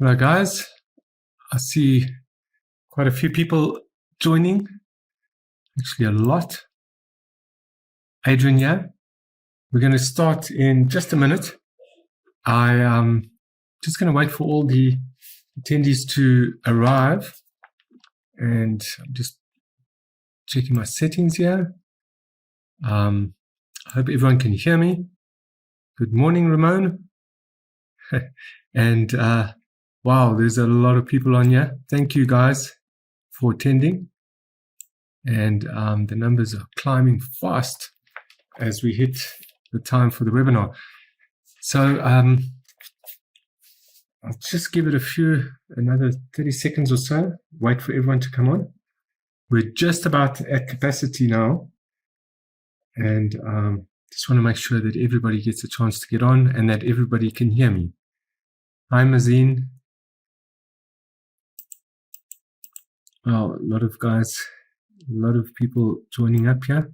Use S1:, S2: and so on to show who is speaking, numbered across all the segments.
S1: Hello guys, I see quite a few people joining, actually a lot. Adrian here. We're going to start in just a minute. I'm just going to wait for all the attendees to arrive, and I'm just checking my settings here. I hope everyone can hear me. Good morning, Ramon. And wow, there's a lot of people on here. Thank you guys for attending. And the numbers are climbing fast as we hit the time for the webinar. So I'll just give it another 30 seconds or so, wait for everyone to come on. We're just about at capacity now, and just want to make sure that everybody gets a chance to get on and that everybody can hear me. Hi, Mazine. Well, a lot of people joining up here.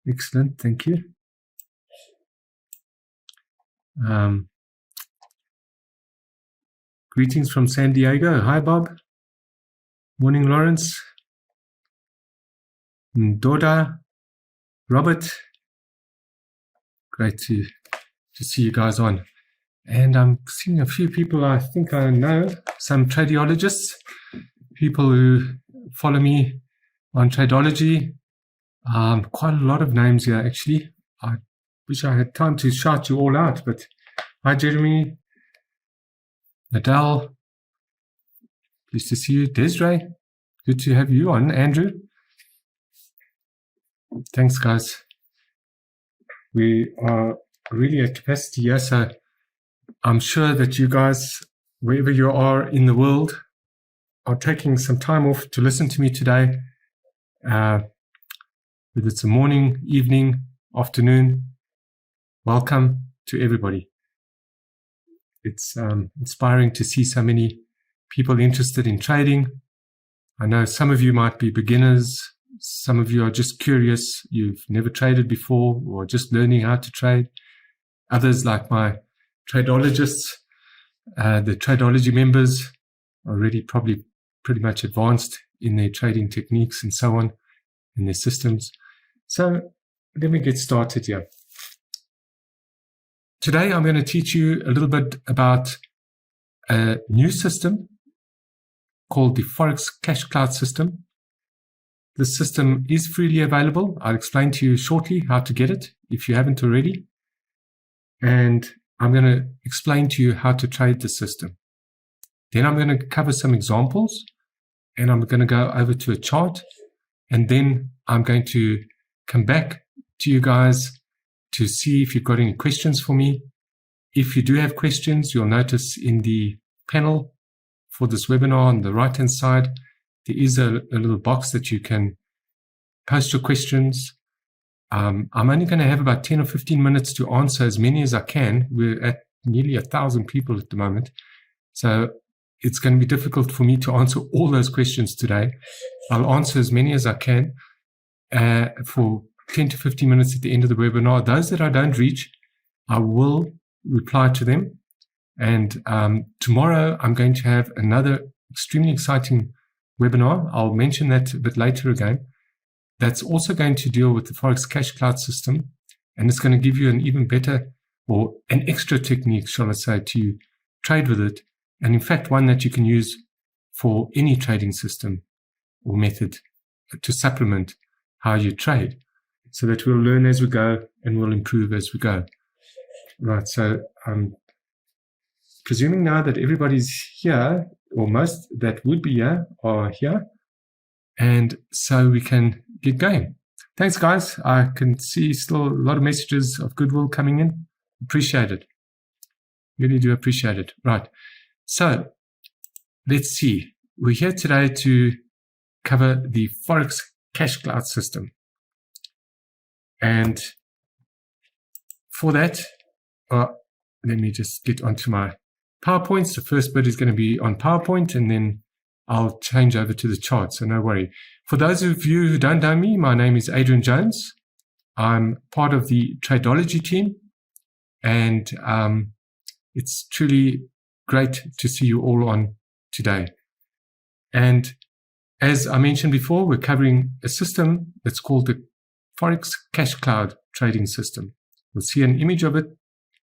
S1: Excellent, thank you. Greetings from San Diego. Hi, Bob. Morning, Lawrence. Doda, Robert. Great to see you guys on. And I'm seeing a few people I think I know, some tradeologists, people who follow me on Tradeology. Quite a lot of names here, actually. I wish I had time to shout you all out, but hi, Jeremy, Nadal, pleased to see you. Desiree, good to have you on. Andrew, thanks, guys. We are really at capacity here, so I'm sure that you guys, wherever you are in the world, are taking some time off to listen to me today. Whether it's a morning, evening, afternoon, welcome to everybody. It's inspiring to see so many people interested in trading. I know some of you might be beginners. Some of you are just curious. You've never traded before or just learning how to trade. Others, like my tradeologists, the Tradeology members, are already probably pretty much advanced in their trading techniques and so on, in their systems. So let me get started here. Today I'm going to teach you a little bit about a new system called the Forex Cash Cloud system. This system is freely available. I'll explain to you shortly how to get it if you haven't already. And I'm going to explain to you how to trade the system. Then I'm going to cover some examples, and I'm going to go over to a chart, and then I'm going to come back to you guys to see if you've got any questions for me. If you do have questions, you'll notice in the panel for this webinar on the right-hand side, there is a little box that you can post your questions. I'm only going to have about 10 or 15 minutes to answer as many as I can. We're at nearly 1,000 people at the moment. So it's going to be difficult for me to answer all those questions today. I'll answer as many as I can for 10 to 15 minutes at the end of the webinar. Those that I don't reach, I will reply to them. And tomorrow I'm going to have another extremely exciting webinar. I'll mention that a bit later again. That's also going to deal with the Forex Cash Cloud system. And it's going to give you an even better, or an extra technique, shall I say, to trade with it. And in fact, one that you can use for any trading system or method to supplement how you trade, so that we'll learn as we go and we'll improve as we go. Right, so I'm presuming now that everybody's here, or most that would be here are here, and so we can get going. Thanks, guys. I can see still a lot of messages of goodwill coming in. Appreciate it. Really do appreciate it. Right. So let's see. We're here today to cover the Forex Cash Cloud system. And for that, let me just get onto my PowerPoints. The first bit is going to be on PowerPoint, and then I'll change over to the chart, so no worry. For those of you who don't know me, my name is Adrian Jones. I'm part of the Tradeology team, and it's truly great to see you all on today. And as I mentioned before, we're covering a system that's called the Forex Cash Cloud Trading System. You'll see an image of it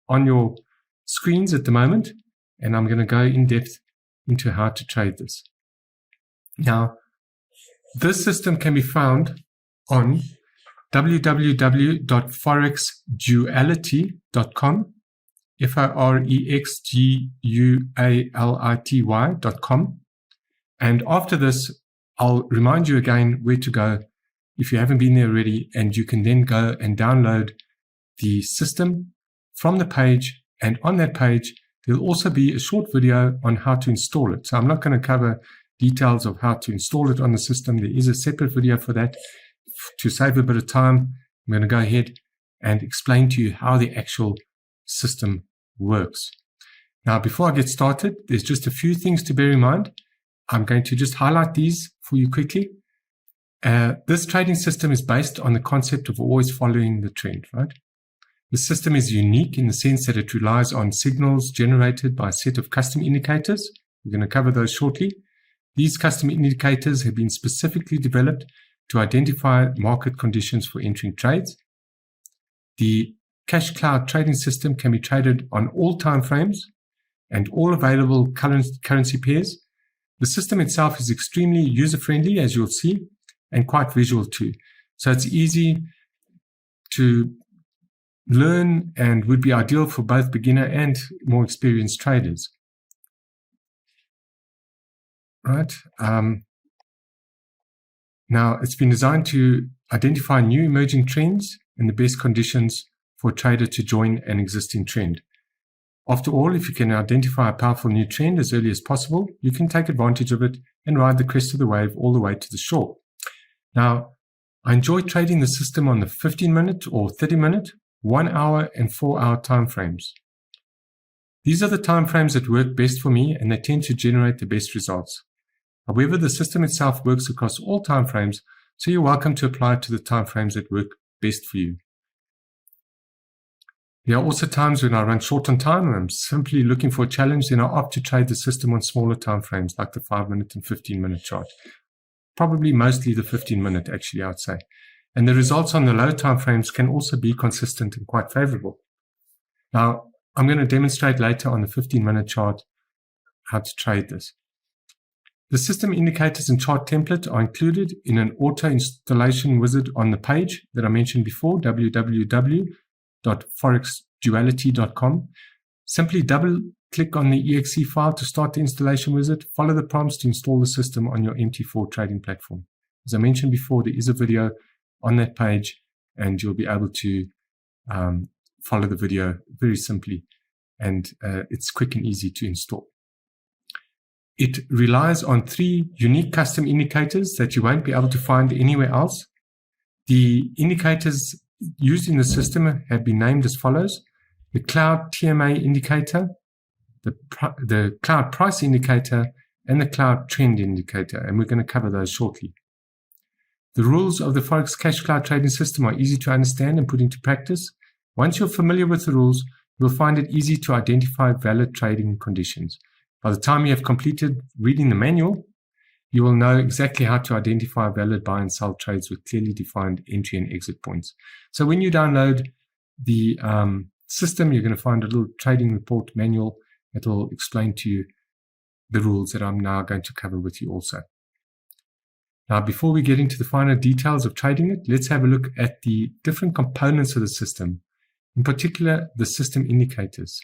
S1: on your screens at the moment, and I'm going to go in depth into how to trade this. Now, this system can be found on www.forexduality.com, forexguality.com. And after this, I'll remind you again where to go if you haven't been there already, and you can then go and download the system from the page, and on that page, there'll also be a short video on how to install it. So I'm not going to cover details of how to install it on the system. There is a separate video for that. To save a bit of time, I'm going to go ahead and explain to you how the actual system works. Now, before I get started, there's just a few things to bear in mind. I'm going to just highlight these for you quickly. This trading system is based on the concept of always following the trend, right? The system is unique in the sense that it relies on signals generated by a set of custom indicators. We're going to cover those shortly. These custom indicators have been specifically developed to identify market conditions for entering trades. The Cash Cloud trading system can be traded on all time frames and all available currency pairs. The system itself is extremely user-friendly, as you'll see, and quite visual too. So it's easy to learn and would be ideal for both beginner and more experienced traders. Right. Now, it's been designed to identify new emerging trends and the best conditions for a trader to join an existing trend. After all, if you can identify a powerful new trend as early as possible, you can take advantage of it and ride the crest of the wave all the way to the shore. Now, I enjoy trading the system on the 15-minute or 30-minute, 1 hour and 4 hour time frames. These are the time frames that work best for me, and they tend to generate the best results. However, the system itself works across all time frames, so you're welcome to apply it to the time frames that work best for you. There are also times when I run short on time and I'm simply looking for a challenge, then I opt to trade the system on smaller time frames like the 5-minute and 15-minute chart. Probably mostly the 15-minute, actually, I would say. And the results on the low time frames can also be consistent and quite favorable. Now, I'm going to demonstrate later on the 15-minute chart how to trade this. The system indicators and chart template are included in an auto installation wizard on the page that I mentioned before, www.forexduality.com. Simply double-click on the exe file to start the installation wizard. Follow the prompts to install the system on your MT4 trading platform. As I mentioned before, there is a video on that page, and you'll be able to follow the video very simply, and it's quick and easy to install. It relies on 3 unique custom indicators that you won't be able to find anywhere else. The indicators used in the system have been named as follows: the Cloud TMA indicator, the Cloud Price indicator, and the Cloud Trend indicator, and we're going to cover those shortly. The rules of the Forex Cash Cloud trading system are easy to understand and put into practice. Once you're familiar with the rules, you'll find it easy to identify valid trading conditions. By the time you have completed reading the manual, you will know exactly how to identify valid buy and sell trades with clearly defined entry and exit points. So when you download the system, you're going to find a little trading report manual that will explain to you the rules that I'm now going to cover with you also. Now, before we get into the finer details of trading it, let's have a look at the different components of the system, in particular, the system indicators.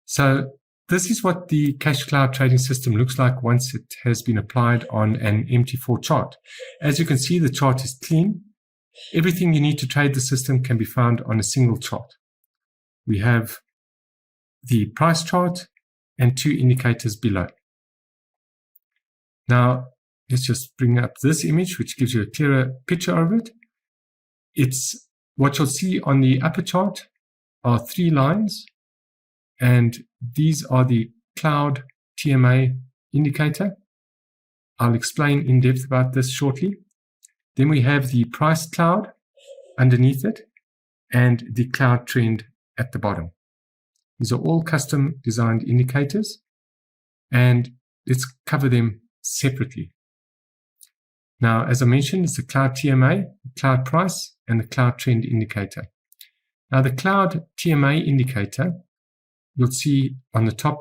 S1: So this is what the Cash Cloud trading system looks like once it has been applied on an MT4 chart. As you can see, the chart is clean. Everything you need to trade the system can be found on a single chart. We have the price chart and 2 indicators below. Now, let's just bring up this image, which gives you a clearer picture of it. It's what you'll see on the upper chart are 3 lines, and these are the Cloud TMA indicator. I'll explain in depth about this shortly. Then we have the price cloud underneath it and the cloud trend at the bottom. These are all custom designed indicators, and let's cover them separately. Now, as I mentioned, it's the cloud TMA, the cloud price, and the cloud trend indicator. Now, the cloud TMA indicator, you'll see on the top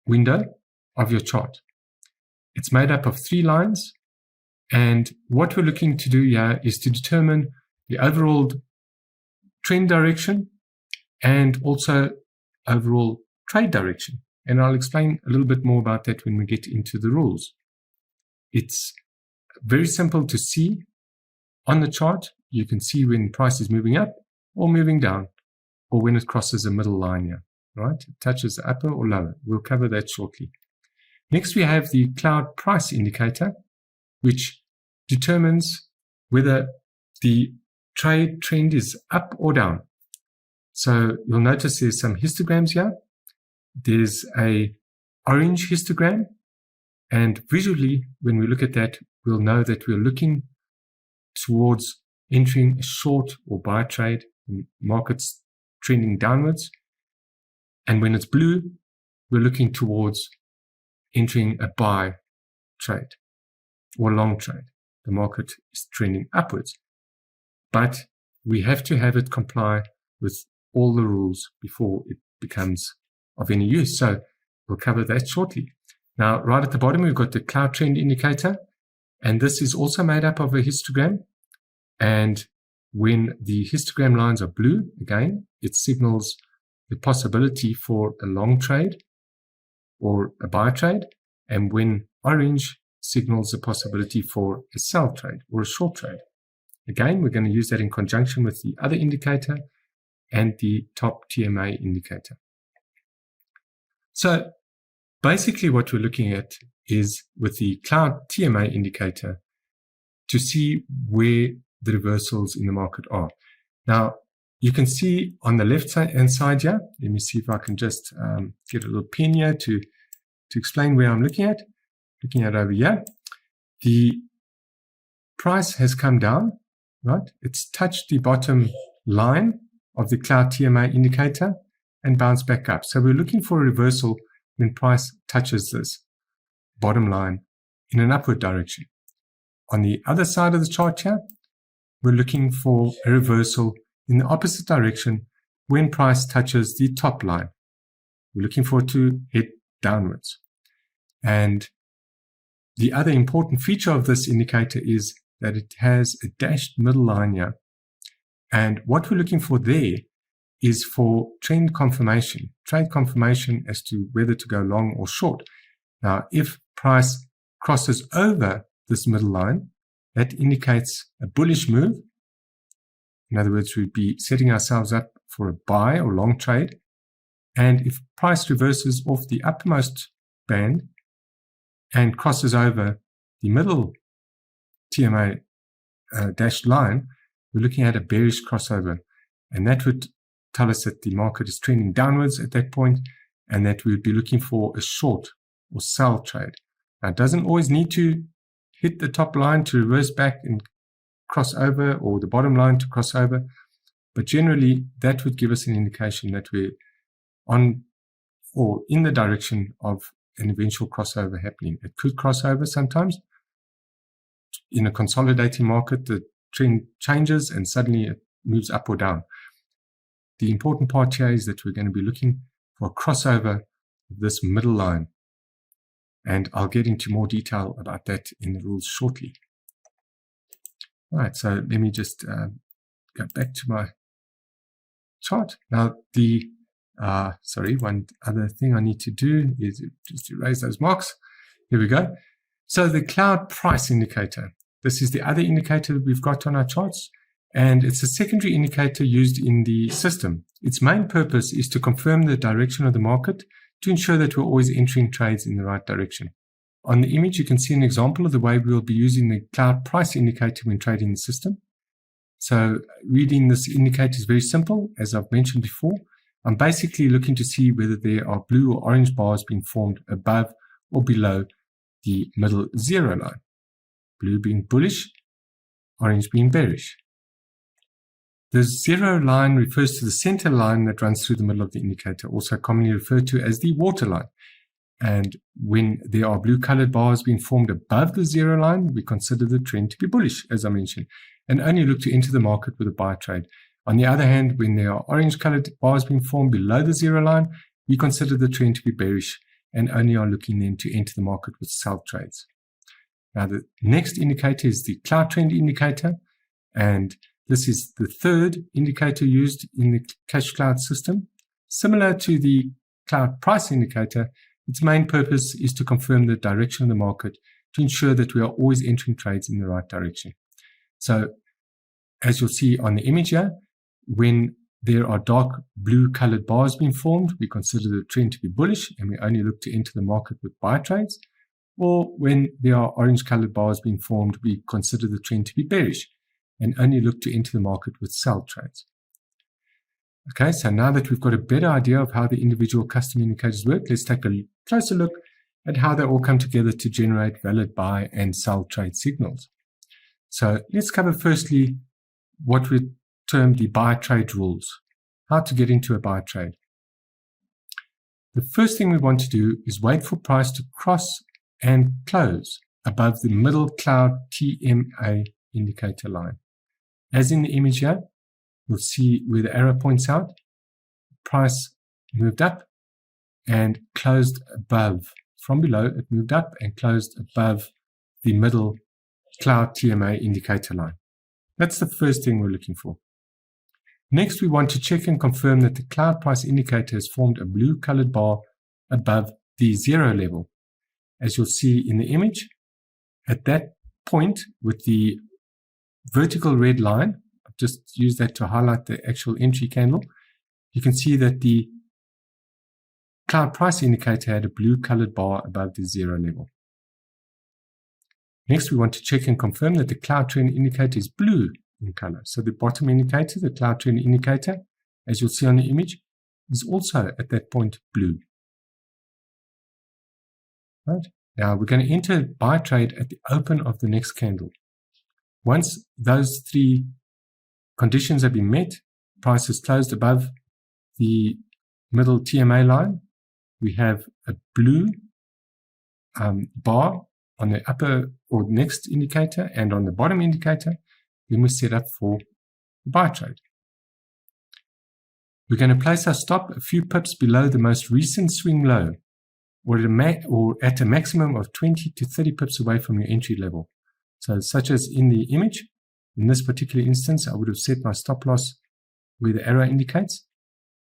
S1: window of your chart. It's made up of 3 lines, and what we're looking to do here is to determine the overall trend direction and also overall trade direction. And I'll explain a little bit more about that when we get into the rules. It's very simple to see on the chart. You can see when price is moving up or moving down, or when it crosses a middle line here, right? It touches the upper or lower. We'll cover that shortly. Next, we have the cloud price indicator, which determines whether the trade trend is up or down. So you'll notice there's some histograms here. There's a orange histogram, and visually, when we look at that, we'll know that we're looking towards entering a short or buy trade. The market's trending downwards. And when it's blue, we're looking towards entering a buy trade or long trade. The market is trending upwards. But we have to have it comply with all the rules before it becomes of any use. So we'll cover that shortly. Now, right at the bottom, we've got the cloud trend indicator, and this is also made up of a histogram. And when the histogram lines are blue, again, it signals the possibility for a long trade or a buy trade. And when orange signals the possibility for a sell trade or a short trade. Again, we're going to use that in conjunction with the other indicator and the top TMA indicator. So basically what we're looking at is with the cloud TMA indicator to see where the reversals in the market are. Now, you can see on the left hand side here, let me see if I can just get a little pen here to explain where I'm looking at. Looking at over here, the price has come down, right? It's touched the bottom line of the cloud TMA indicator and bounced back up. So we're looking for a reversal when price touches this bottom line in an upward direction. On the other side of the chart here, we're looking for a reversal in the opposite direction when price touches the top line. We're looking for it to head downwards. And the other important feature of this indicator is that it has a dashed middle line here. And what we're looking for there is for trend confirmation, trade confirmation as to whether to go long or short. Now, if price crosses over this middle line, that indicates a bullish move. In other words, we'd be setting ourselves up for a buy or long trade. And if price reverses off the uppermost band and crosses over the middle TMA dashed line, we're looking at a bearish crossover. And that would tell us that the market is trending downwards at that point, and that we would be looking for a short or sell trade. Now, it doesn't always need to hit the top line to reverse back and cross over, or the bottom line to cross over, but generally that would give us an indication that we're on or in the direction of an eventual crossover happening. It could cross over sometimes. In a consolidating market, the trend changes and suddenly it moves up or down. The important part here is that we're going to be looking for a crossover of this middle line. And I'll get into more detail about that in the rules shortly. All right, so let me just go back to my chart. Now, one other thing I need to do is just erase those marks. Here we go. So the cloud price indicator. This is the other indicator that we've got on our charts, and it's a secondary indicator used in the system. Its main purpose is to confirm the direction of the market to ensure that we're always entering trades in the right direction. On the image, you can see an example of the way we'll be using the cloud price indicator when trading the system. So reading this indicator is very simple. As I've mentioned before, I'm basically looking to see whether there are blue or orange bars being formed above or below the middle zero line. Blue being bullish, orange being bearish. The zero line refers to the center line that runs through the middle of the indicator, also commonly referred to as the water line. And when there are blue colored bars being formed above the zero line, we consider the trend to be bullish, as I mentioned, and only look to enter the market with a buy trade. On the other hand, when there are orange colored bars being formed below the zero line, we consider the trend to be bearish and only are looking then to enter the market with sell trades. Now, the next indicator is the cloud trend indicator, and this is the third indicator used in the cash cloud system. Similar to the cloud price indicator, its main purpose is to confirm the direction of the market to ensure that we are always entering trades in the right direction. So, as you'll see on the image here, when there are dark blue colored bars being formed, we consider the trend to be bullish and we only look to enter the market with buy trades. Or when there are orange colored bars being formed, we consider the trend to be bearish and only look to enter the market with sell trades. Okay, so now that we've got a better idea of how the individual custom indicators work, let's take a closer look at how they all come together to generate valid buy and sell trade signals. So let's cover firstly what we term the buy trade rules, how to get into a buy trade. The first thing we want to do is wait for price to cross and close above the middle cloud TMA indicator line. As in the image here, you'll see where the arrow points out, price moved up and closed above. From below, it moved up and closed above the middle cloud TMA indicator line. That's the first thing we're looking for. Next, we want to check and confirm that the cloud price indicator has formed a blue colored bar above the zero level. As you'll see in the image, at that point with the vertical red line, I've just used that to highlight the actual entry candle, you can see that the cloud price indicator had a blue colored bar above the zero level. Next, we want to check and confirm that the cloud trend indicator is blue in color. So the bottom indicator, the cloud trend indicator, as you'll see on the image, is also at that point blue. Right. Now we're going to enter buy trade at the open of the next candle. Once those three conditions have been met, price is closed above the middle TMA line, we have a blue bar on the upper or next indicator and on the bottom indicator, then we set up for the buy trade. We're going to place our stop a few pips below the most recent swing low, or at a maximum of 20 to 30 pips away from your entry level. So such as in the image, in this particular instance, I would have set my stop loss where the arrow indicates,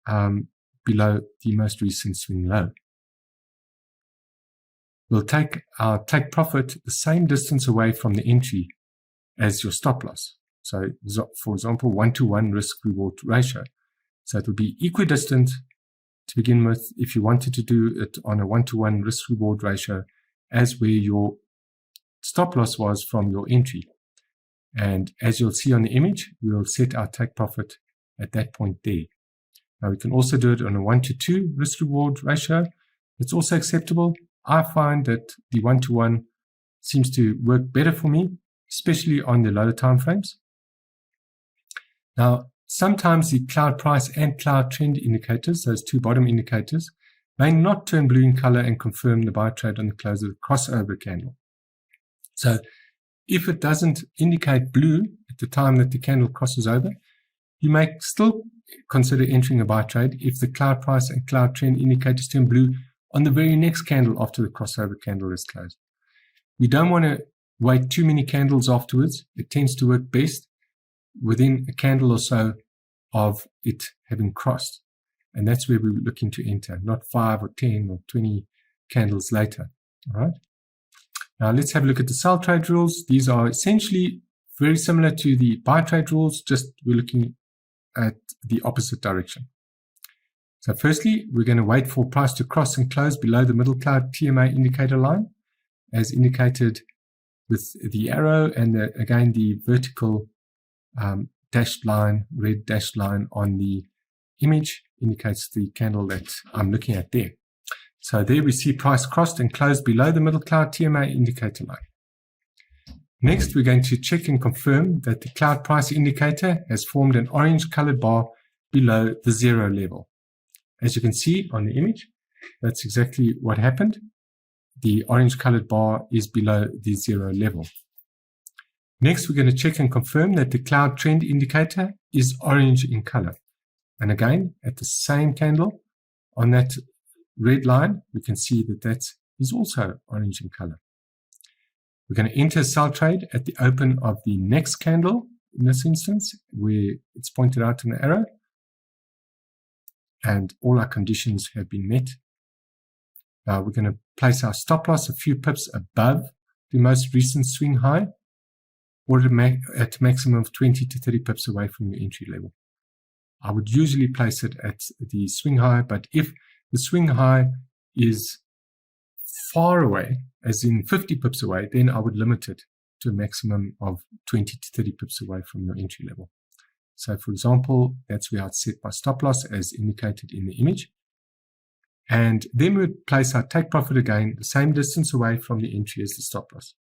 S1: below the most recent swing low. We'll take our take profit the same distance away from the entry as your stop loss. So for example, 1-to-1 risk reward ratio. So it will be equidistant to begin with if you wanted to do it on a 1-to-1 risk reward ratio as where your stop loss was from your entry. And as you'll see on the image, we'll set our take profit at that point there. Now we can also do it on a 1-to-2 risk reward ratio. It's also acceptable. I find that the 1-to-1 seems to work better for me, especially on the lower time frames. Now, sometimes the cloud price and cloud trend indicators, those two bottom indicators, may not turn blue in color and confirm the buy trade on the close of the crossover candle. So if it doesn't indicate blue at the time that the candle crosses over, you may still consider entering a buy trade if the cloud price and cloud trend indicators turn blue on the very next candle after the crossover candle is closed. We don't want to wait too many candles afterwards. It tends to work best within a candle or so of it having crossed. And that's where we're looking to enter, not 5 or 10 or 20 candles later. All right. Now let's have a look at the sell trade rules. These are essentially very similar to the buy trade rules, just we're looking at the opposite direction. So firstly, we're going to wait for price to cross and close below the middle cloud TMA indicator line, as indicated with the arrow and again the vertical dashed line, red dashed line on the image indicates the candle that I'm looking at there. So there we see price crossed and closed below the middle cloud TMA indicator line. Next, we're going to check and confirm that the cloud price indicator has formed an orange colored bar below the 0 level. As you can see on the image, that's exactly what happened. The orange colored bar is below the 0 level. Next, we're going to check and confirm that the cloud trend indicator is orange in color. And again, at the same candle, on that red line, we can see that that is also orange in color. We're going to enter a sell trade at the open of the next candle, in this instance, where it's pointed out in the arrow. And all our conditions have been met. Now we're going to place our stop loss a few pips above the most recent swing high, or at a maximum of 20 to 30 pips away from your entry level. I would usually place it at the swing high, but if the swing high is far away, as in 50 pips away, then I would limit it to a maximum of 20 to 30 pips away from your entry level. So for example, that's where I'd set my stop loss as indicated in the image. And then we would place our take profit again, the same distance away from the entry as the stop loss.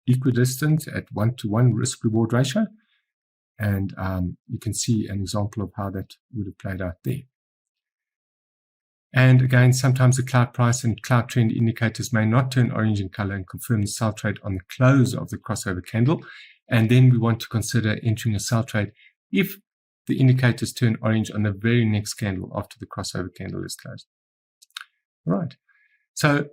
S1: Equidistant at 1-to-1 risk reward ratio. And you can see an example of how that would have played out there. And again, sometimes the cloud price and cloud trend indicators may not turn orange in color and confirm the sell trade on the close of the crossover candle. And then we want to consider entering a sell trade if the indicators turn orange on the very next candle after the crossover candle is closed. All right. So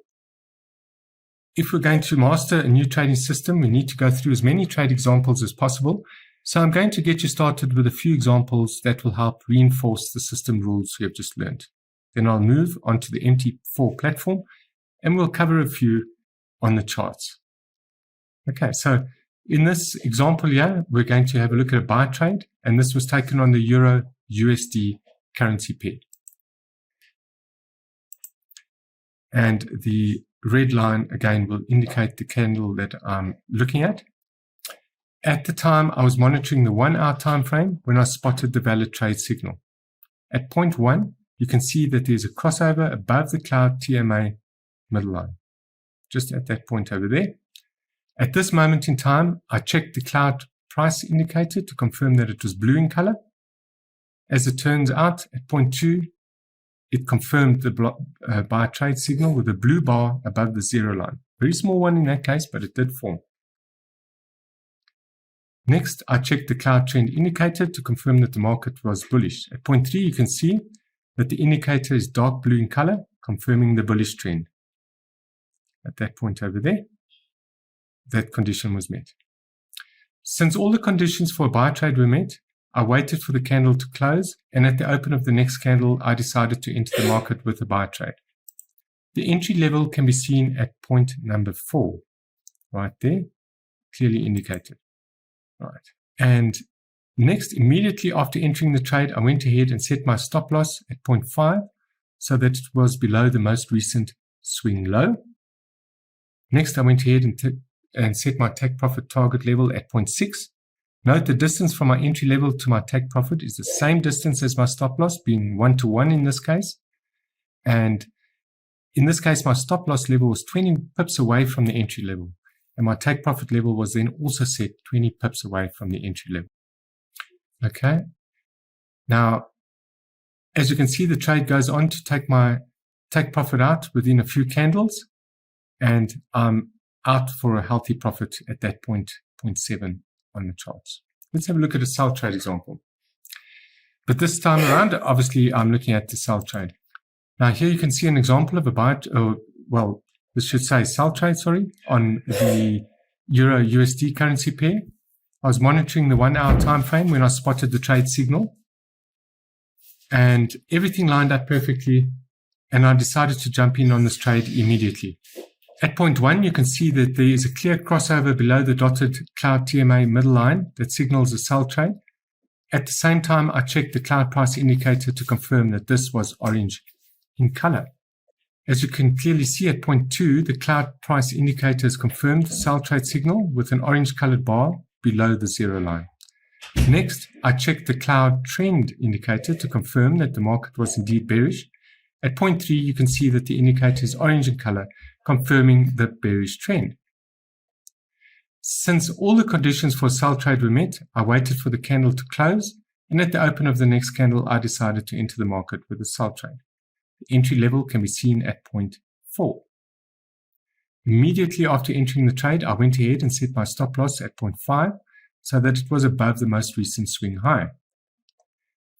S1: if we're going to master a new trading system, we need to go through as many trade examples as possible. So I'm going to get you started with a few examples that will help reinforce the system rules you have just learned. Then I'll move on to the MT4 platform and we'll cover a few on the charts. Okay, so in this example here, we're going to have a look at a buy trade, and this was taken on the Euro USD currency pair. And the red line again will indicate the candle that I'm looking at. At the time, I was monitoring the 1 hour time frame when I spotted the valid trade signal. At point 1, you can see that there's a crossover above the cloud TMA middle line, just at that point over there. At this moment in time, I checked the cloud price indicator to confirm that it was blue in color. As it turns out, at point 2, it confirmed the buy trade signal with a blue bar above the 0 line. Very small one in that case, but it did form. Next, I checked the cloud trend indicator to confirm that the market was bullish. At point 3, you can see that the indicator is dark blue in color, confirming the bullish trend. At that point over there, that condition was met. Since all the conditions for a buy trade were met, I waited for the candle to close, and at the open of the next candle, I decided to enter the market with a buy trade. The entry level can be seen at point number 4, right there, clearly indicated. Right. And next, immediately after entering the trade, I went ahead and set my stop loss at 0.5 so that it was below the most recent swing low. Next, I went ahead and set my take profit target level at 0.6. Note the distance from my entry level to my take profit is the same distance as my stop loss, being 1-to-1 in this case. And in this case, my stop loss level was 20 pips away from the entry level. And my take profit level was then also set 20 pips away from the entry level. Okay. Now, as you can see, the trade goes on to take my take profit out within a few candles. And I'm out for a healthy profit at that point, 0.7 on the charts. Let's have a look at a sell trade example. But this time around, obviously, I'm looking at the sell trade. Now, here you can see an example of a buy, this should say sell trade, on the Euro USD currency pair. I was monitoring the 1 hour time frame when I spotted the trade signal, and everything lined up perfectly, and I decided to jump in on this trade immediately. At point 1, you can see that there is a clear crossover below the dotted cloud TMA middle line that signals a sell trade. At the same time, I checked the cloud price indicator to confirm that this was orange in color. As you can clearly see at point 2, the cloud price indicator has confirmed the sell trade signal with an orange colored bar below the 0 line. Next, I checked the cloud trend indicator to confirm that the market was indeed bearish. At point 3, you can see that the indicator is orange in color, confirming the bearish trend. Since all the conditions for a sell trade were met, I waited for the candle to close, and at the open of the next candle, I decided to enter the market with a sell trade. The entry level can be seen at 0.4. Immediately after entering the trade, I went ahead and set my stop loss at 0.5 so that it was above the most recent swing high.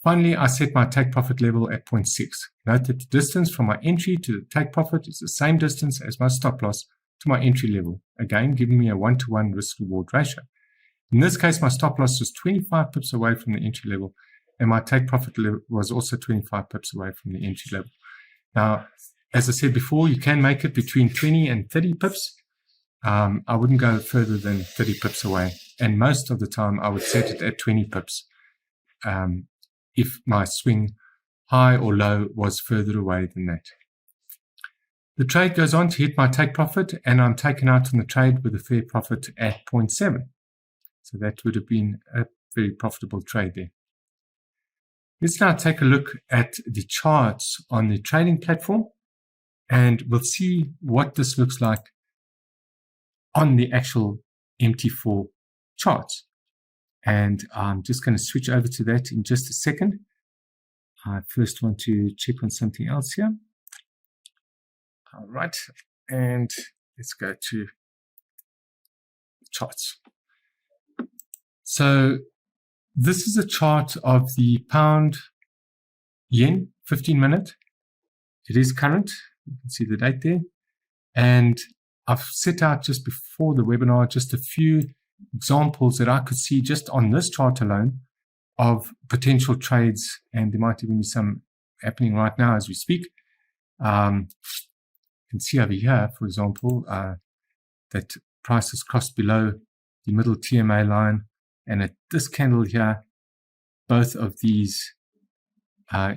S1: Finally, I set my take profit level at 0.6. Note that the distance from my entry to the take profit is the same distance as my stop loss to my entry level, again giving me a 1-to-1 risk-reward ratio. In this case, my stop loss was 25 pips away from the entry level, and my take profit level was also 25 pips away from the entry level. Now, as I said before, you can make it between 20 and 30 pips. I wouldn't go further than 30 pips away, and most of the time I would set it at 20 pips if my swing high or low was further away than that. The trade goes on to hit my take profit, and I'm taken out on the trade with a fair profit at 0.7. So that would have been a very profitable trade there. Let's now take a look at the charts on the trading platform, and we'll see what this looks like on the actual MT4 charts. And I'm just going to switch over to that in just a second. I first want to check on something else here. All right, and let's go to charts. So this is a chart of the pound yen 15-minute. It is current. You can see the date there. And I've set out just before the webinar just a few examples that I could see just on this chart alone of potential trades, and there might even be some happening right now as we speak. You can see over here, for example, that price has crossed below the middle TMA line, and at this candle here, both of these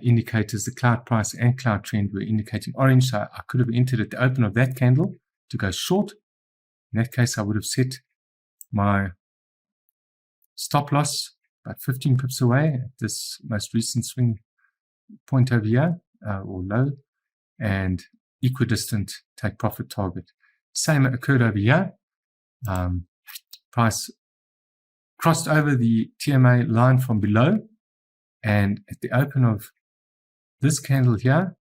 S1: indicators, the cloud price and cloud trend, were indicating orange. So I could have entered at the open of that candle to go short. In that case, I would have set my stop loss about 15 pips away at this most recent swing point over here, or low, and equidistant take profit target. Same occurred over here. Price crossed over the TMA line from below, and at the open of this candle here,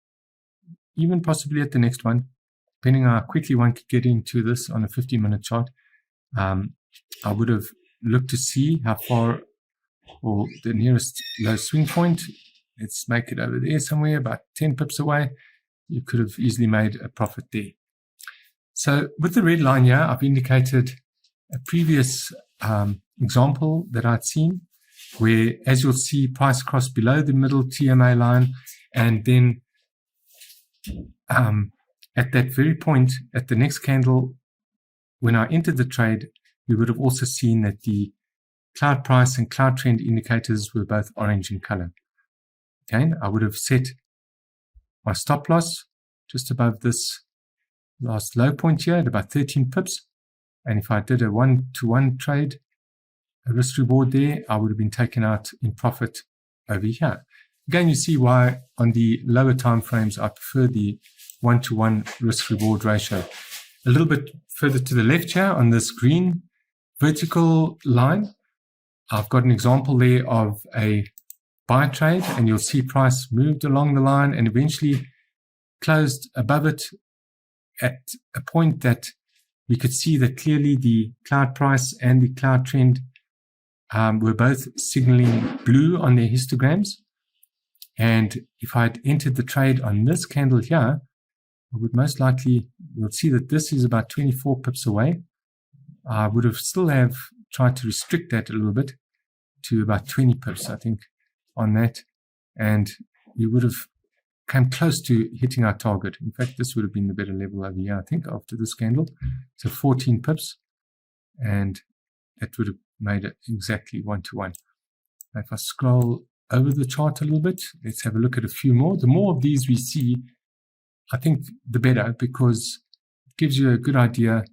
S1: even possibly at the next one, depending on how quickly one could get into this on a 15-minute chart, I would have looked to see how far, or the nearest low swing point. Let's make it over there somewhere, about 10 pips away. You could have easily made a profit there. So with the red line here, I've indicated a previous example that I'd seen, where, as you'll see, price crossed below the middle TMA line, and then at that very point, at the next candle, when I entered the trade, we would have also seen that the cloud price and cloud trend indicators were both orange in color. Again, I would have set my stop loss just above this last low point here at about 13 pips. And if I did a 1-to-1 trade, a risk reward there, I would have been taken out in profit over here. Again, you see why on the lower time frames I prefer the 1-to-1 risk reward ratio. A little bit further to the left here on this green vertical line, I've got an example there of a buy trade, and you'll see price moved along the line and eventually closed above it at a point that we could see that clearly the cloud price and the cloud trend were both signaling blue on their histograms. And if I had entered the trade on this candle here, I would most likely, you'll see that this is about 24 pips away. I would have still have tried to restrict that a little bit to about 20 pips, I think, on that. And we would have come close to hitting our target. In fact, this would have been the better level over here, I think, after this candle. So 14 pips, and that would have made it exactly 1-to-1. If I scroll over the chart a little bit, let's have a look at a few more. The more of these we see, I think the better, because it gives you a good idea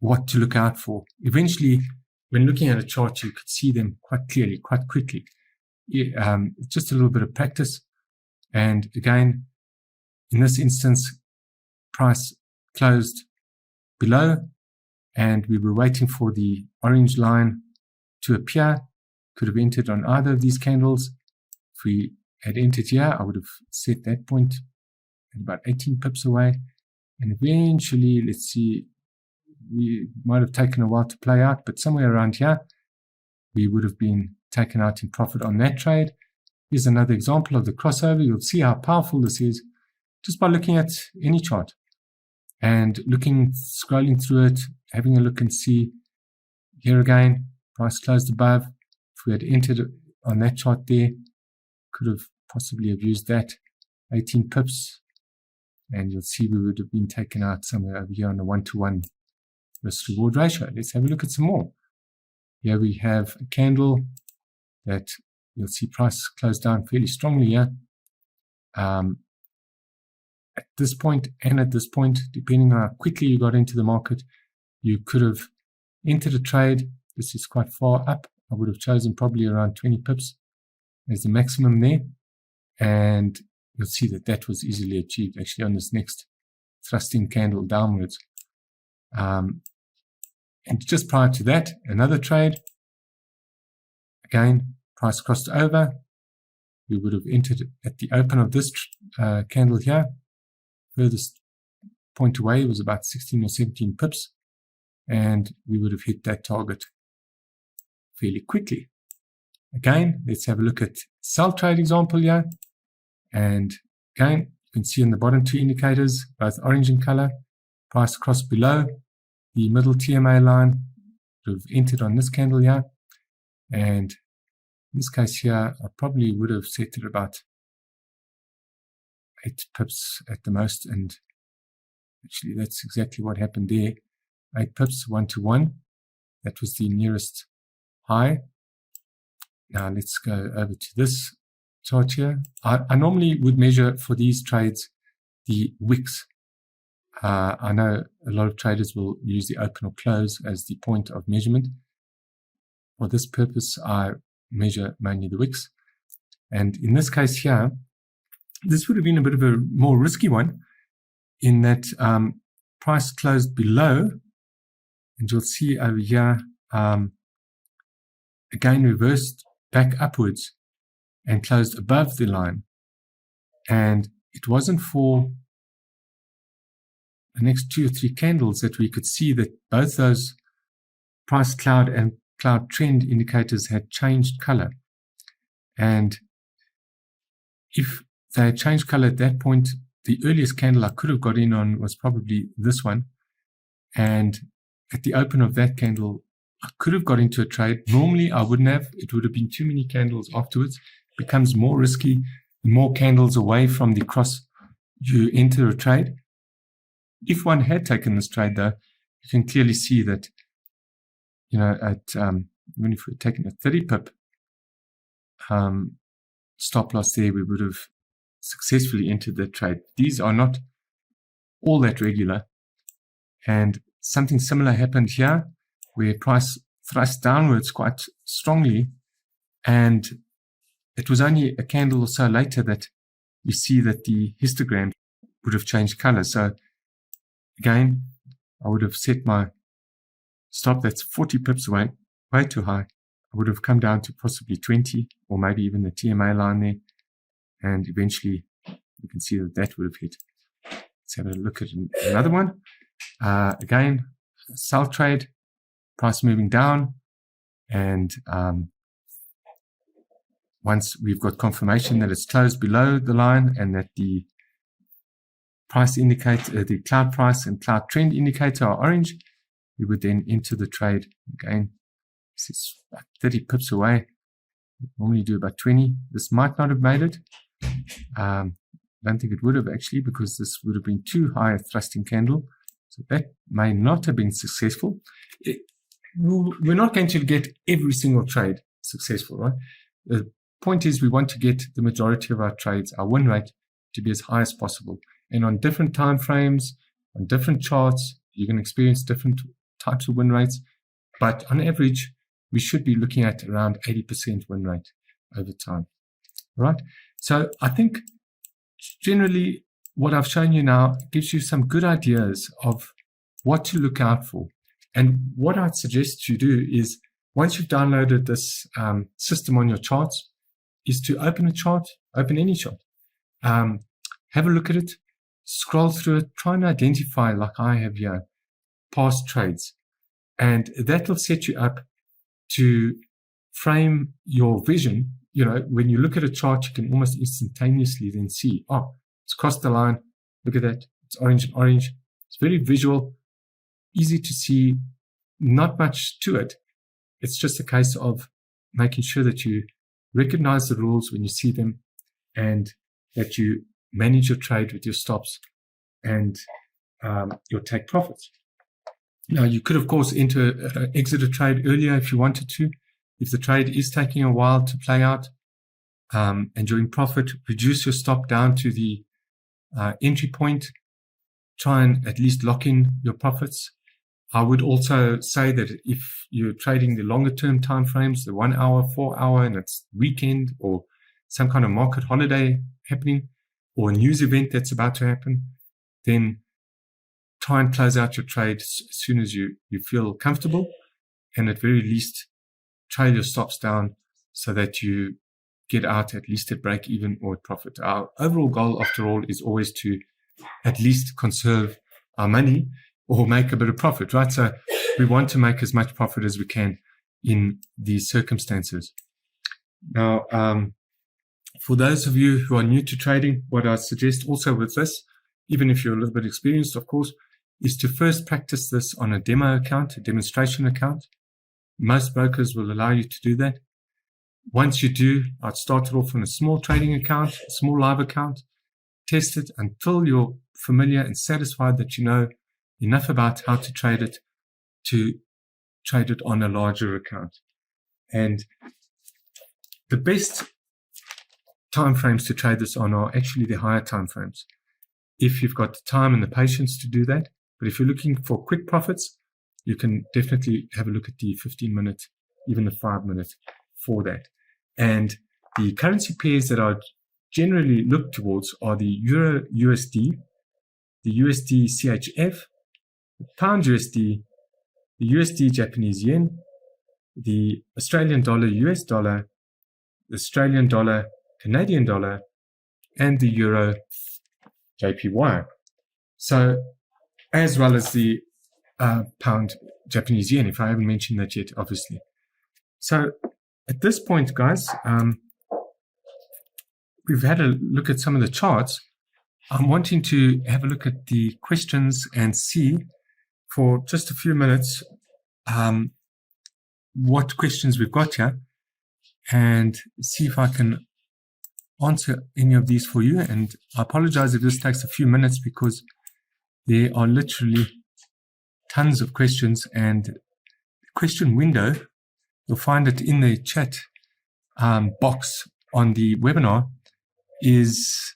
S1: what to look out for. Eventually, when looking at a chart, you could see them quite clearly, quite quickly. Just a little bit of practice. And again, in this instance, price closed below and we were waiting for the orange line to appear. Could have entered on either of these candles. If we had entered here, I would have set that point at about 18 pips away. And eventually, let's see, we might have taken a while to play out, but somewhere around here, we would have been taken out in profit on that trade. Here's another example of the crossover. You'll see how powerful this is just by looking at any chart and scrolling through it, having a look and see. Here again, price closed above. If we had entered on that chart there, could have possibly have used that 18 pips, and you'll see we would have been taken out somewhere over here on a 1-to-1 risk reward ratio. Let's have a look at some more. Here we have a candle that you'll see price closed down fairly strongly here. At this point and at this point, depending on how quickly you got into the market, you could have entered a trade. This is quite far up. I would have chosen probably around 20 pips as the maximum there. And you'll see that that was easily achieved actually on this next thrusting candle downwards. And just prior to that, another trade. Again, price crossed over. We would have entered at the open of this candle here. Furthest point away was about 16 or 17 pips. And we would have hit that target fairly quickly. Again, let's have a look at sell trade example here. And again, you can see in the bottom two indicators, both orange in color, price crossed below the middle TMA line. Would have entered on this candle here. And in this case here, I probably would have set it about 8 pips at the most. And actually, that's exactly what happened there. 8 pips, 1-to-1. That was the nearest high. Now let's go over to this chart here. I normally would measure for these trades the wicks. I know a lot of traders will use the open or close as the point of measurement. For this purpose, I measure mainly the wicks. And in this case here, this would have been a bit of a more risky one in that price closed below, and you'll see over here, again reversed back upwards and closed above the line. And it wasn't for the next 2 or 3 candles that we could see that both those price cloud and cloud trend indicators had changed color. And if they had changed color at that point, the earliest candle I could have got in on was probably this one. And at the open of that candle, I could have got into a trade. Normally, I wouldn't have. It would have been too many candles afterwards. It becomes more risky. The more candles away from the cross you enter a trade. If one had taken this trade, though, you can clearly see that, at even if we're taking a 30 pip stop loss there, we would have successfully entered that trade. These are not all that regular. And something similar happened here, where price thrust downwards quite strongly, and it was only a candle or so later that we see that the histogram would have changed color. So again, I would have set my stop that's 40 pips away, way too high. I would have come down to possibly 20 or maybe even the TMA line there, and eventually you can see that that would have hit. Let's have a look at another one. Again, sell trade, price moving down, and once we've got confirmation that it's closed below the line and that the price indicator, the cloud price and cloud trend indicator are orange, we would then enter the trade. Again, this is about 30 pips away. We normally do about 20. This might not have made it. I don't think it would have actually, because this would have been too high a thrusting candle. So that may not have been successful. We're not going to get every single trade successful, right? The point is we want to get the majority of our trades, our win rate, to be as high as possible. And on different time frames, on different charts, you're going to experience different types of win rates. But on average, we should be looking at around 80% win rate over time. All right? So I think generally what I've shown you now gives you some good ideas of what to look out for. And what I'd suggest you do is, once you've downloaded this system on your charts, is to open a chart, open any chart, have a look at it, scroll through it, try and identify, like I have here, past trades. And that will set you up to frame your vision. You know, when you look at a chart, you can almost instantaneously then see, oh, it's crossed the line. Look at that. It's orange and orange. It's very visual, easy to see, not much to it. It's just a case of making sure that you recognize the rules when you see them, and that you manage your trade with your stops and your take profits. Now, you could, of course, exit a trade earlier if you wanted to. If the trade is taking a while to play out and you're in profit, reduce your stop down to the entry point. Try and at least lock in your profits. I would also say that if you're trading the longer term time frames, the 1 hour, 4 hour, and it's weekend or some kind of market holiday happening or a news event that's about to happen, then try and close out your trade as soon as you feel comfortable, and at very least trail your stops down so that you get out at least at break even or at profit. Our overall goal, after all, is always to at least conserve our money or make a bit of profit, right? So we want to make as much profit as we can in these circumstances. Now, for those of you who are new to trading, what I suggest also with this, even if you're a little bit experienced, of course, is to first practice this on a demo account, a demonstration account. Most brokers will allow you to do that. Once you do, I'd start it off on a small trading account, a small live account. Test it until you're familiar and satisfied that you know enough about how to trade it to trade it on a larger account. And the best time frames to trade this on are actually the higher time frames, if you've got the time and the patience to do that. But if you're looking for quick profits, you can definitely have a look at the 15-minute, even the 5-minute for that. And the currency pairs that I generally look towards are the Euro USD, the USD CHF, the Pound USD, the USD Japanese Yen, the Australian Dollar US Dollar, the Australian Dollar Canadian Dollar, and the Euro JPY. So, as well as the Pound Japanese Yen, if I haven't mentioned that yet, obviously. So, at this point, guys, we've had a look at some of the charts. I'm wanting to have a look at the questions and see for just a few minutes what questions we've got here, and see if I can answer any of these for you. And I apologize if this takes a few minutes because there are literally tons of questions, and the question window, you'll find it in the chat box on the webinar, is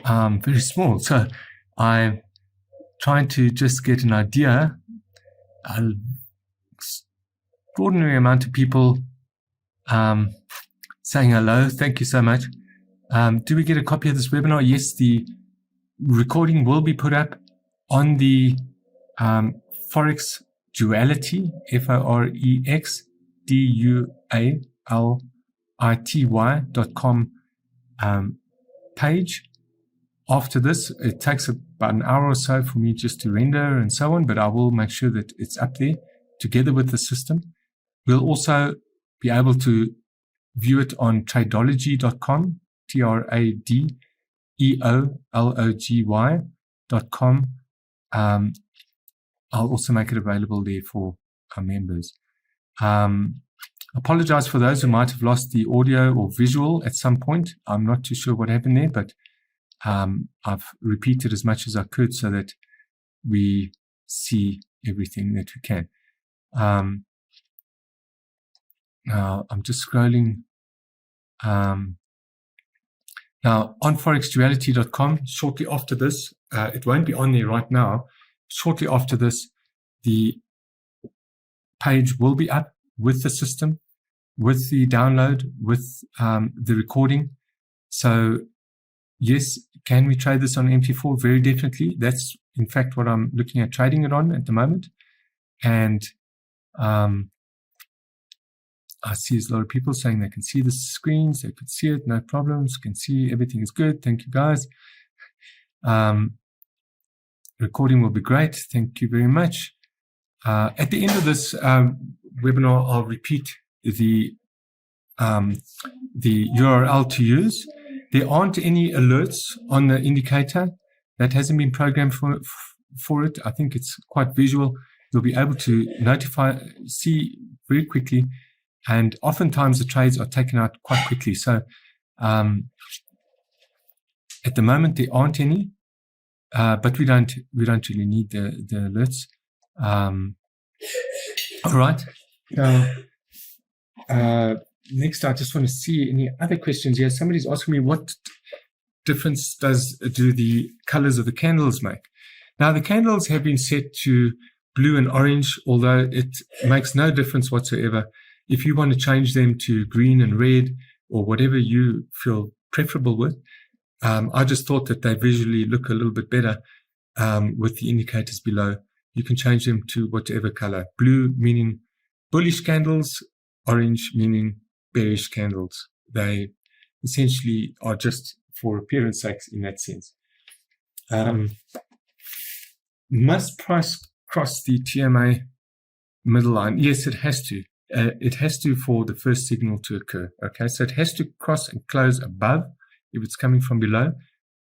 S1: very small. So I'm trying to just get an idea. An extraordinary amount of people saying hello. Thank you so much. Do we get a copy of this webinar? Yes, the recording will be put up on the Forex Duality, ForexDuality.com page. After this, it takes about an hour or so for me just to render and so on, but I will make sure that it's up there together with the system. We'll also be able to view it on Tradeology.com, TradeEology.com. I'll also make it available there for our members. Apologize for those who might have lost the audio or visual at some point. I'm not too sure what happened there, but I've repeated as much as I could so that we see everything that we can. Now, I'm just scrolling. Now, on ForexDuality.com, shortly after this, it won't be on there right now. Shortly after this, the page will be up with the system, with the download, with the recording. So, yes, can we trade this on MT4? Very definitely. That's, in fact, what I'm looking at trading it on at the moment. And I see there's a lot of people saying they can see the screens, they could see it, no problems, can see everything is good. Thank you, guys. Recording will be great. Thank you very much. At the end of this webinar, I'll repeat the URL to use. There aren't any alerts on the indicator. That hasn't been programmed for it. I think it's quite visual. You'll be able to see very quickly, and oftentimes the trades are taken out quite quickly. So at the moment there aren't any, but we don't really need the alerts. All right. Next, I just want to see any other questions here. Somebody's asking me, what difference do the colors of the candles make? Now, the candles have been set to blue and orange, although it makes no difference whatsoever. If you want to change them to green and red or whatever you feel preferable with, I just thought that they visually look a little bit better with the indicators below. You can change them to whatever color. Blue meaning bullish candles, orange meaning bearish candles. They essentially are just for appearance sakes in that sense. Must price cross the TMA middle line? Yes, it has to. It has to for the first signal to occur. Okay, so it has to cross and close above if it's coming from below,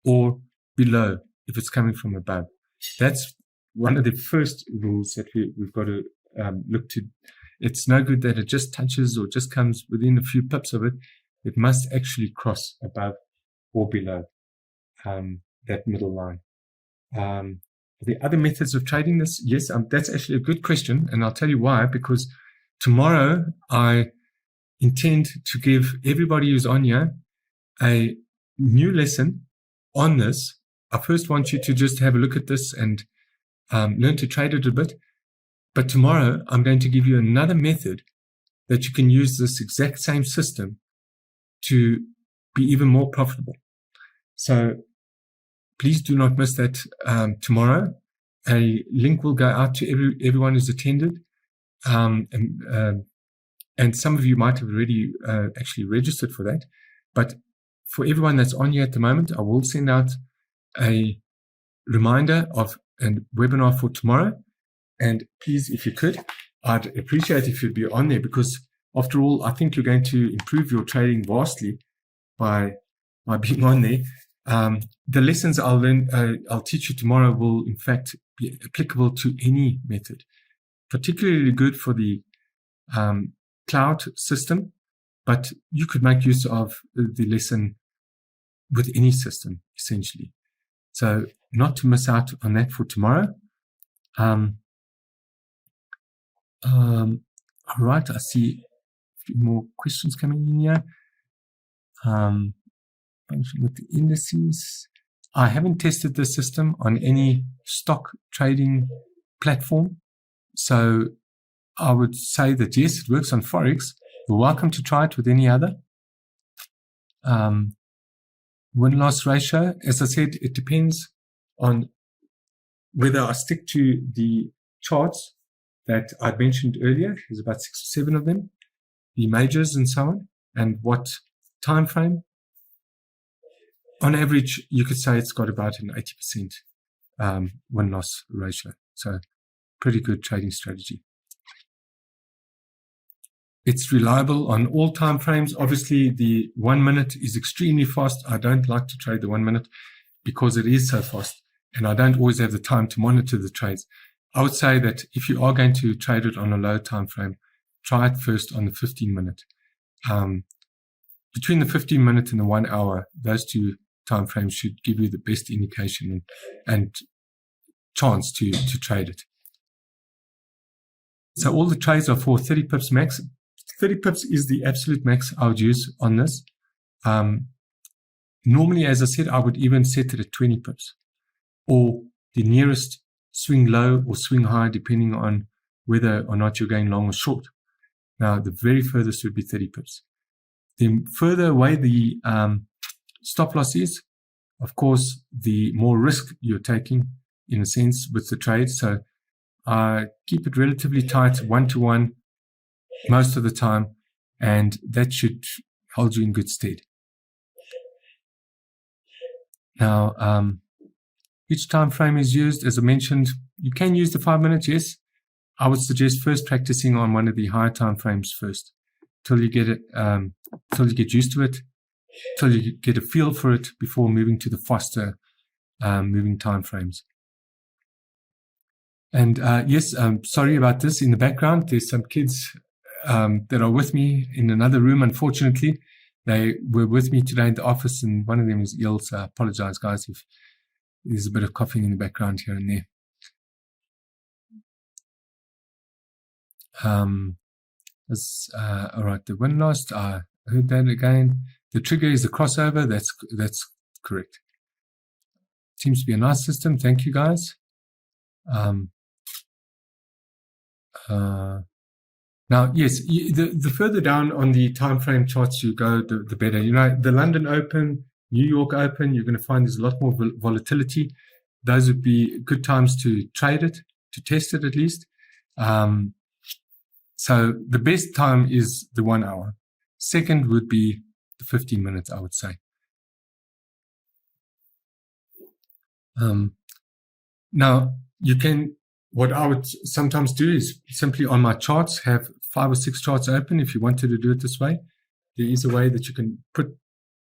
S1: or below if it's coming from above. That's one of the first rules that we've got to look to. It's no good that it just touches or just comes within a few pips of it. It must actually cross above or below that middle line. The other methods of trading this, yes, that's actually a good question, and I'll tell you why. Because tomorrow I intend to give everybody who's on here a new lesson on this. I first want you to just have a look at this and learn to trade it a bit. But tomorrow I'm going to give you another method that you can use this exact same system to be even more profitable. So please do not miss that tomorrow. A link will go out to everyone who's attended. And some of you might have already actually registered for that. But for everyone that's on here at the moment, I will send out a reminder of a webinar for tomorrow. And please, if you could, I'd appreciate if you'd be on there, because after all, I think you're going to improve your trading vastly by being on there. The lessons I'll teach you tomorrow will in fact be applicable to any method, particularly good for the cloud system, but you could make use of the lesson with any system essentially. So not to miss out on that for tomorrow. All right, I see a few more questions coming in here. With the indices, I haven't tested the system on any stock trading platform, so I would say that yes, it works on Forex. You're welcome to try it with any other. Win-loss ratio, as I said, it depends on whether I stick to the charts that I mentioned earlier. There's about 6 or 7 of them, the majors and so on, and what time frame. On average, you could say it's got about an 80% win-loss ratio. So pretty good trading strategy. It's reliable on all time frames. Obviously, the 1 minute is extremely fast. I don't like to trade the 1 minute because it is so fast, and I don't always have the time to monitor the trades. I would say that if you are going to trade it on a low time frame, try it first on the 15 minute. Between the 15 minute and the 1 hour, those two time frames should give you the best indication and chance to trade it. So all the trades are for 30 pips max. 30 pips is the absolute max I would use on this. Normally, as I said, I would even set it at 20 pips or the nearest swing low or swing high, depending on whether or not you're going long or short. Now, the very furthest would be 30 pips. The further away the stop loss is, of course, the more risk you're taking, in a sense, with the trade. So Keep it relatively tight, 1-to-1 most of the time, and that should hold you in good stead. Now, which time frame is used? As I mentioned, you can use the 5 minutes, yes. I would suggest first practicing on one of the higher time frames first, till you get it, till you get used to it, till you get a feel for it before moving to the faster moving time frames. And yes, sorry about this. In the background, there's some kids that are with me in another room. Unfortunately, they were with me today in the office, and one of them is ill. So I apologize, guys, if there's a bit of coughing in the background here and there. All right, the win lost. I heard that again. The trigger is the crossover. That's correct. Seems to be a nice system. Thank you, guys. Now, yes, the further down on the time frame charts you go, the better. You know, the London Open, New York Open, you're going to find there's a lot more volatility. Those would be good times to trade it, to test it at least. So the best time is the 1 hour. Second would be the 15 minutes, I would say. Now, you can, what I would sometimes do is simply on my charts have 5 or 6 charts open. If you wanted to do it this way, there is a way that you can put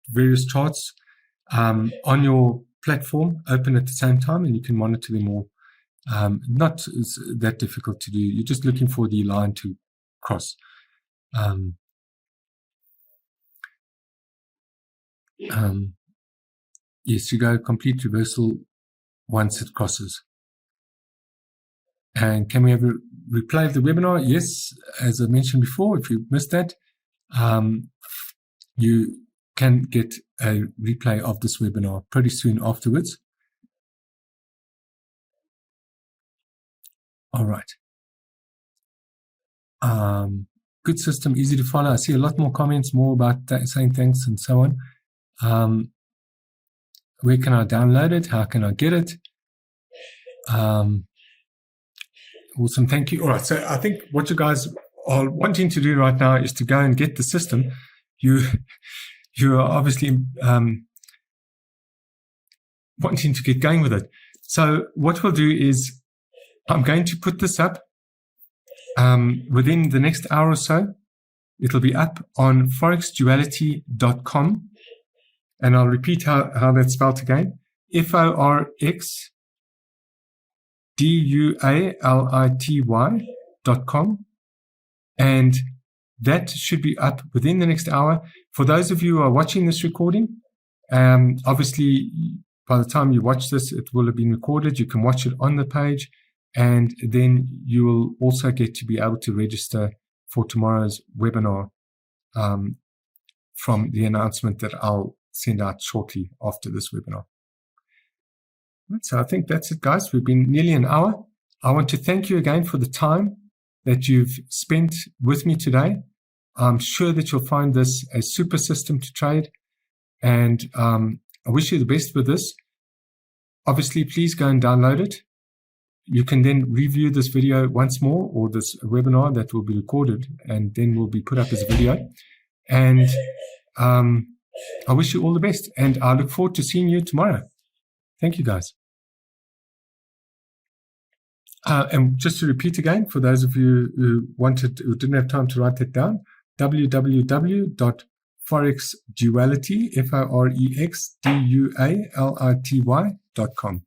S1: various charts on your platform open at the same time, and you can monitor them all. Not that difficult to do. You're just looking for the line to cross. Yes, you go complete reversal once it crosses. And can we have a replay of the webinar? Yes, as I mentioned before, if you missed that, you can get a replay of this webinar pretty soon afterwards. All right. Good system, easy to follow. I see a lot more comments, more about that, saying thanks and so on. Where can I download it? How can I get it? Awesome, thank you. All right, so I think what you guys are wanting to do right now is to go and get the system. You are obviously wanting to get going with it. So what we'll do is I'm going to put this up within the next hour or so. It'll be up on forexduality.com. And I'll repeat how that's spelled again. FORXDUALITY.com. And that should be up within the next hour. For those of you who are watching this recording, obviously, by the time you watch this, it will have been recorded. You can watch it on the page, and then you will also get to be able to register for tomorrow's webinar from the announcement that I'll send out shortly after this webinar. So I think that's it, guys. We've been nearly an hour. I want to thank you again for the time that you've spent with me today. I'm sure that you'll find this a super system to trade, and I wish you the best with this. Obviously, please go and download it. You can then review this video once more, or this webinar that will be recorded and then will be put up as a video. And I wish you all the best, and I look forward to seeing you tomorrow. Thank you, guys. And just to repeat again, for those of you who didn't have time to write that down, www.forexduality.com.